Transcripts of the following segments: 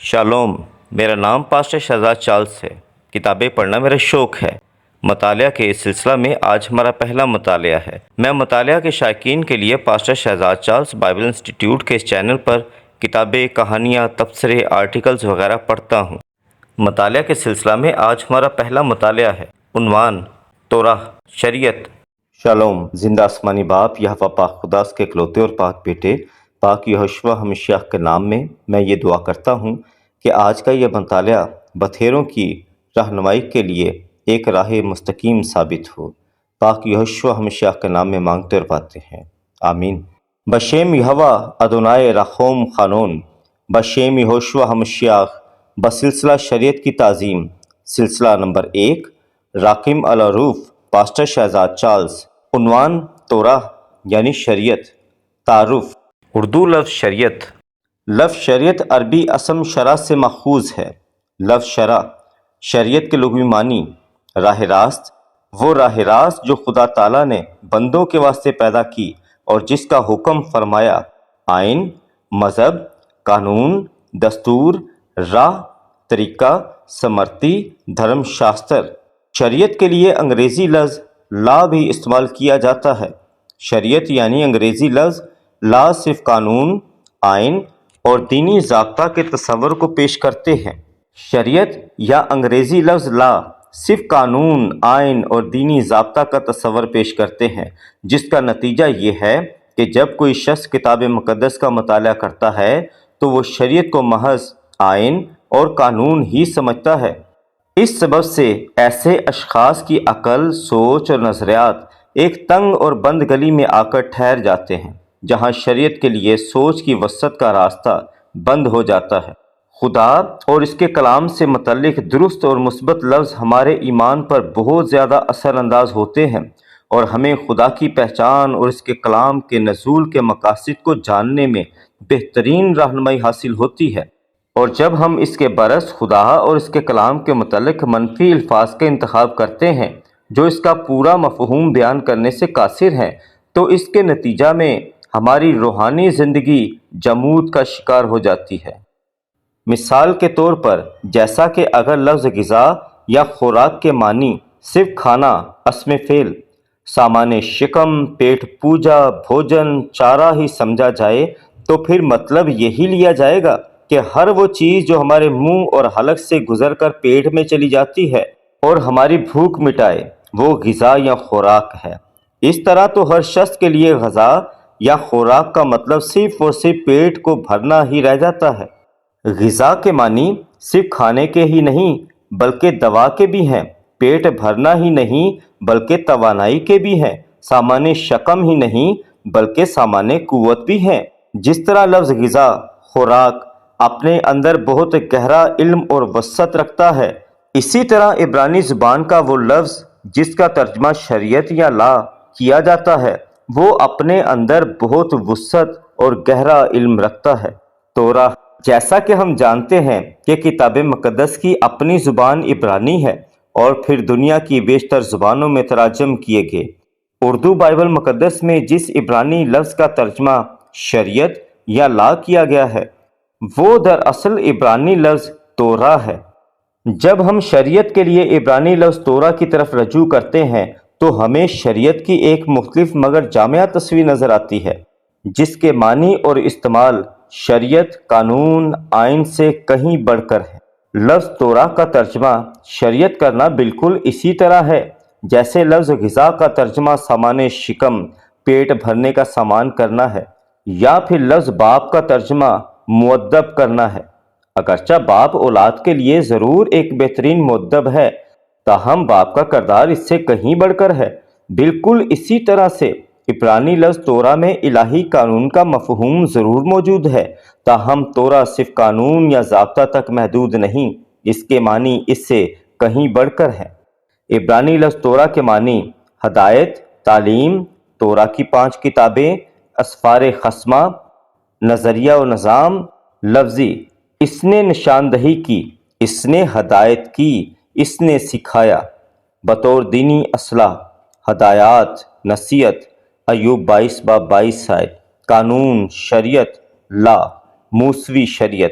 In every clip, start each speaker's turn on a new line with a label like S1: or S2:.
S1: Shalom, میرا نام pastor Shahzad Charles ہے۔ کتابیں پڑھنا میرا شوق ہے۔ مطالعہ کے اس سلسلہ میں آج ہمارا پہلا مطالعہ ہے۔ میں مطالعہ کے شائقین کے لیے pastor Shahzad Charles Bible institute کے اس چینل پر کتابیں، کہانیاں، تبصرے، آرٹیکلز وغیرہ پڑھتا ہوں۔ مطالعہ کے سلسلہ میں آج ہمارا پہلا مطالعہ ہے۔ عنوان: توراہ، شریعت۔ شالوم، زندہ آسمانی باپ، یہوہ پاک خداس کے اکلوتے اور پاک بیٹے پاک یہوشوا ہمشیاہ کے نام میں یہ دعا کرتا ہوں کہ آج کا یہ مطالعہ بتھیروں کی رہنمائی کے لیے ایک راہ مستقیم ثابت ہو۔ پاک یہوشوا ہمشیاہ کے نام میں مانگتے اور پاتے ہیں، آمین۔ بشیم یہوہ ادونائے رحوم خانون، بشیم یہوشوا ہمشیاہ، بسلسلہ شریعت کی تعظیم۔ سلسلہ نمبر 1، راقم العروف پاسٹر شہزاد چارلز۔ عنوان: توراہ یعنی شریعت۔ تعارف۔ اردو لفظ شریعت۔ لفظ شریعت عربی اسم شرع سے ماخوذ ہے۔ لفظ شرع، شریعت کے لغوی معنی: راہ راست، وہ راہ راست جو خدا تعالیٰ نے بندوں کے واسطے پیدا کی اور جس کا حکم فرمایا۔ آئین، مذہب، قانون، دستور، راہ، طریقہ، سمرتی، دھرم شاستر۔ شریعت کے لیے انگریزی لفظ لا بھی استعمال کیا جاتا ہے۔ شریعت یعنی انگریزی لفظ لا صرف قانون، آئین اور دینی ضابطہ کے تصور کو پیش کرتے ہیں۔ شریعت یا انگریزی لفظ لا صرف قانون، آئین اور دینی ضابطہ کا تصور پیش کرتے ہیں، جس کا نتیجہ یہ ہے کہ جب کوئی شخص کتاب مقدس کا مطالعہ کرتا ہے تو وہ شریعت کو محض آئین اور قانون ہی سمجھتا ہے۔ اس سبب سے ایسے اشخاص کی عقل، سوچ اور نظریات ایک تنگ اور بند گلی میں آ کر ٹھہر جاتے ہیں، جہاں شریعت کے لیے سوچ کی وسعت کا راستہ بند ہو جاتا ہے۔ خدا اور اس کے کلام سے متعلق درست اور مثبت لفظ ہمارے ایمان پر بہت زیادہ اثر انداز ہوتے ہیں اور ہمیں خدا کی پہچان اور اس کے کلام کے نزول کے مقاصد کو جاننے میں بہترین رہنمائی حاصل ہوتی ہے۔ اور جب ہم اس کے برعکس خدا اور اس کے کلام کے متعلق منفی الفاظ کا انتخاب کرتے ہیں جو اس کا پورا مفہوم بیان کرنے سے قاصر ہیں، تو اس کے نتیجہ میں ہماری روحانی زندگی جمود کا شکار ہو جاتی ہے۔ مثال کے طور پر، جیسا کہ اگر لفظ غذا یا خوراک کے معنی صرف کھانا، اسم فعل، سامان شکم، پیٹ پوجا، بھوجن، چارہ ہی سمجھا جائے تو پھر مطلب یہی لیا جائے گا کہ ہر وہ چیز جو ہمارے منہ اور حلق سے گزر کر پیٹ میں چلی جاتی ہے اور ہماری بھوک مٹائے وہ غذا یا خوراک ہے۔ اس طرح تو ہر شخص کے لیے غذا یا خوراک کا مطلب صرف اور صرف پیٹ کو بھرنا ہی رہ جاتا ہے۔ غذا کے معنی صرف کھانے کے ہی نہیں بلکہ دوا کے بھی ہیں، پیٹ بھرنا ہی نہیں بلکہ توانائی کے بھی ہیں، سامان شکم ہی نہیں بلکہ سامان قوت بھی ہیں۔ جس طرح لفظ غذا، خوراک اپنے اندر بہت گہرا علم اور وسعت رکھتا ہے، اسی طرح عبرانی زبان کا وہ لفظ جس کا ترجمہ شریعت یا لا کیا جاتا ہے وہ اپنے اندر بہت وسعت اور گہرا علم رکھتا ہے۔ توراہ، جیسا کہ ہم جانتے ہیں کہ کتاب مقدس کی اپنی زبان عبرانی ہے اور پھر دنیا کی بیشتر زبانوں میں تراجم کیے گئے۔ اردو بائبل مقدس میں جس عبرانی لفظ کا ترجمہ شریعت یا لا کیا گیا ہے وہ دراصل عبرانی لفظ توراہ ہے۔ جب ہم شریعت کے لیے عبرانی لفظ توراہ کی طرف رجوع کرتے ہیں تو ہمیں شریعت کی ایک مختلف مگر جامع تصویر نظر آتی ہے، جس کے معنی اور استعمال شریعت، قانون، آئین سے کہیں بڑھ کر ہے۔ لفظ توراہ کا ترجمہ شریعت کرنا بالکل اسی طرح ہے جیسے لفظ غذا کا ترجمہ سامان شکم، پیٹ بھرنے کا سامان کرنا ہے، یا پھر لفظ باپ کا ترجمہ مؤدب کرنا ہے۔ اگرچہ باپ اولاد کے لیے ضرور ایک بہترین مؤدب ہے، تاہم باپ کا کردار اس سے کہیں بڑھ کر ہے۔ بالکل اسی طرح سے عبرانی لفظ توراہ میں الہی قانون کا مفہوم ضرور موجود ہے، تاہم توراہ صرف قانون یا ضابطہ تک محدود نہیں، اس کے معنی اس سے کہیں بڑھ کر ہے۔ عبرانی لفظ توراہ کے معنی ہدایت، تعلیم، توراہ کی 5 کتابیں، اسفار خصمہ، نظریہ و نظام۔ لفظی: اس نے نشاندہی کی، اس نے ہدایت کی، اس نے سکھایا۔ بطور دینی اصلاح، ہدایات، نصیحت، ایوب 22 باب 22 آیت۔ قانون، شریعت، لا، موسوی شریعت،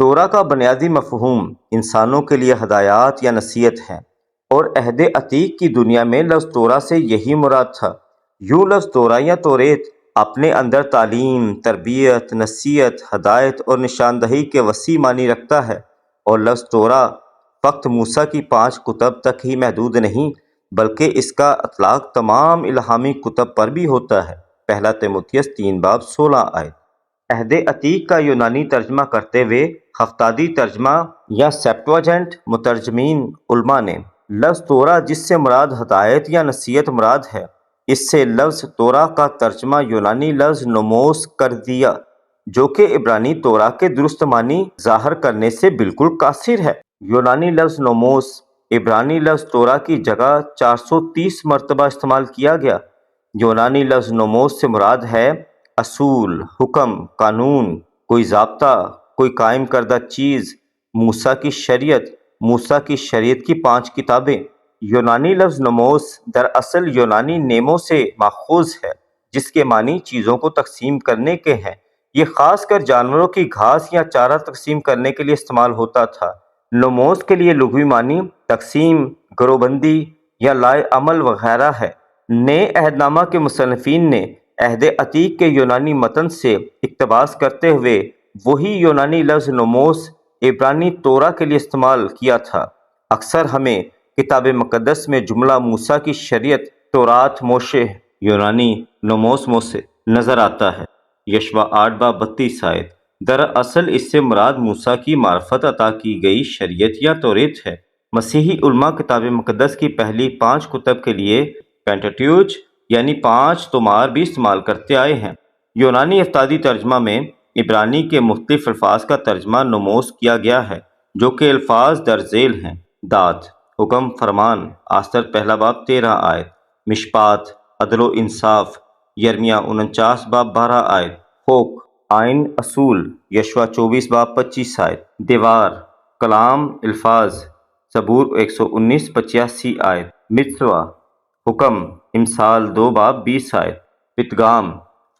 S1: تورا کا بنیادی مفہوم انسانوں کے لیے ہدایات یا نصیحت ہے، اور عہد عتیق کی دنیا میں لفظ تورا سے یہی مراد تھا۔ یوں لفظ تورا یا توریت اپنے اندر تعلیم، تربیت، نصیحت، ہدایت اور نشاندہی کے وسیع معنی رکھتا ہے، اور لفظ تورا فقط موسیٰ کی 5 کتب تک ہی محدود نہیں، بلکہ اس کا اطلاق تمام الہامی کتب پر بھی ہوتا ہے۔ پہلا تیموتھیوس 3:16۔ عہد عتیق کا یونانی ترجمہ کرتے ہوئے ہفتادی ترجمہ یا سیپٹویجنٹ مترجمین علماء نے لفظ تورا جس سے مراد ہدایت یا نصیحت مراد ہے، اس سے لفظ تورا کا ترجمہ یونانی لفظ نوموس کر دیا، جو کہ عبرانی تورا کے درست معنی ظاہر کرنے سے بالکل قاصر ہے۔ یونانی لفظ نوموس عبرانی لفظ تورا کی جگہ 430 مرتبہ استعمال کیا گیا۔ یونانی لفظ نوموس سے مراد ہے اصول، حکم، قانون، کوئی ضابطہ، کوئی قائم کردہ چیز، موسیٰ کی شریعت، موسیٰ کی شریعت کی 5 کتابیں۔ یونانی لفظ نوموس دراصل یونانی نیمو سے ماخوذ ہے، جس کے معنی چیزوں کو تقسیم کرنے کے ہیں۔ یہ خاص کر جانوروں کی گھاس یا چارہ تقسیم کرنے کے لیے استعمال ہوتا تھا۔ نوموس کے لیے لغوی معنی تقسیم، گروہ بندی یا لائے عمل وغیرہ ہے۔ نئے عہد نامہ کے مصنفین نے عہد عتیق کے یونانی متن سے اقتباس کرتے ہوئے وہی یونانی لفظ نوموس عبرانی تورا کے لیے استعمال کیا تھا۔ اکثر ہمیں کتاب مقدس میں جملہ موسیٰ کی شریعت تورات موشے یونانی نوموس موسے نظر آتا ہے۔ یشوع 8:32۔ دراصل اس سے مراد موسیٰ کی معرفت عطا کی گئی شریعت یا توریت ہے۔ مسیحی علماء کتاب مقدس کی پہلی 5 کتب کے لیے پینٹیٹیوچ یعنی 5 تومار بھی استعمال کرتے آئے ہیں۔ یونانی افتادی ترجمہ میں عبرانی کے مختلف الفاظ کا ترجمہ نوموس کیا گیا ہے، جو کہ الفاظ درج ذیل ہیں: داد، حکم، فرمان، آستر 1:13۔ مشپات، عدل و انصاف، یرمیہ 49:12۔ حوک، آئین، اصول، یشوع 24:25۔ دیوار، کلام، الفاظ، زبور 119:85۔ متسوہ، حکم، امثال 2:20۔ پتگام،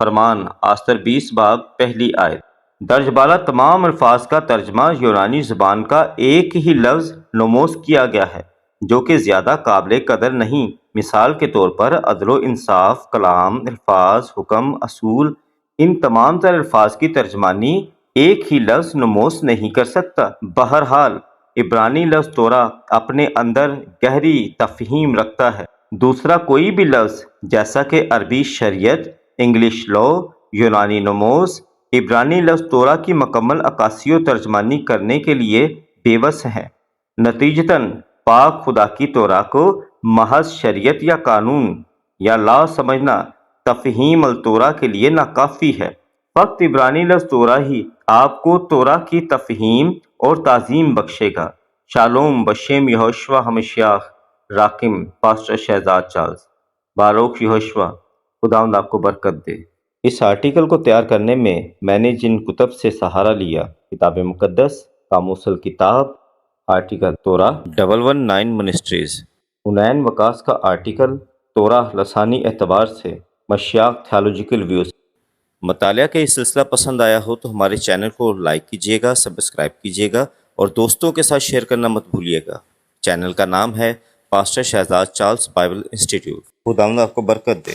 S1: فرمان، آستر 20:1۔ درج بالا تمام الفاظ کا ترجمہ یونانی زبان کا ایک ہی لفظ نوموس کیا گیا ہے، جو کہ زیادہ قابل قدر نہیں۔ مثال کے طور پر عدل و انصاف، کلام، الفاظ، حکم، اصول، ان تمام تر الفاظ کی ترجمانی ایک ہی لفظ نوموس نہیں کر سکتا۔ بہرحال عبرانی لفظ تورا اپنے اندر گہری تفہیم رکھتا ہے۔ دوسرا کوئی بھی لفظ جیسا کہ عربی شریعت، انگلش لا، یونانی نوموس، عبرانی لفظ تورا کی مکمل عکاسی و ترجمانی کرنے کے لیے بے وس ہے۔ نتیجتاً پاک خدا کی تورا کو محض شریعت یا قانون یا لا سمجھنا تفہیم التورا کے لیے ناکافی ہے۔ فقط عبرانی لفظ تورا ہی آپ کو تورا کی تفہیم اور تعظیم بخشے گا۔ شالوم بشیم یہوشوا ہمشیاخ راکم پاسٹر شہزاد چارلز۔ باروک یہوشوا، خداوند آپ کو برکت دے۔ اس آرٹیکل کو تیار کرنے میں نے جن کتب سے سہارا لیا: کتاب مقدس، قاموس الکتاب، آرٹیکل تورا 119 منسٹریز، حنین وقاص کا آرٹیکل تورا لسانی اعتبار سے، مشیاخ تھیالوجیکل ویوز۔ مطالعہ کا یہ سلسلہ پسند آیا ہو تو ہمارے چینل کو لائک کیجیے گا، سبسکرائب کیجیے گا اور دوستوں کے ساتھ شیئر کرنا مت بھولیے گا۔ چینل کا نام ہے pastor Shahzad Charles Bible institute. خداوند آپ کو برکت دے۔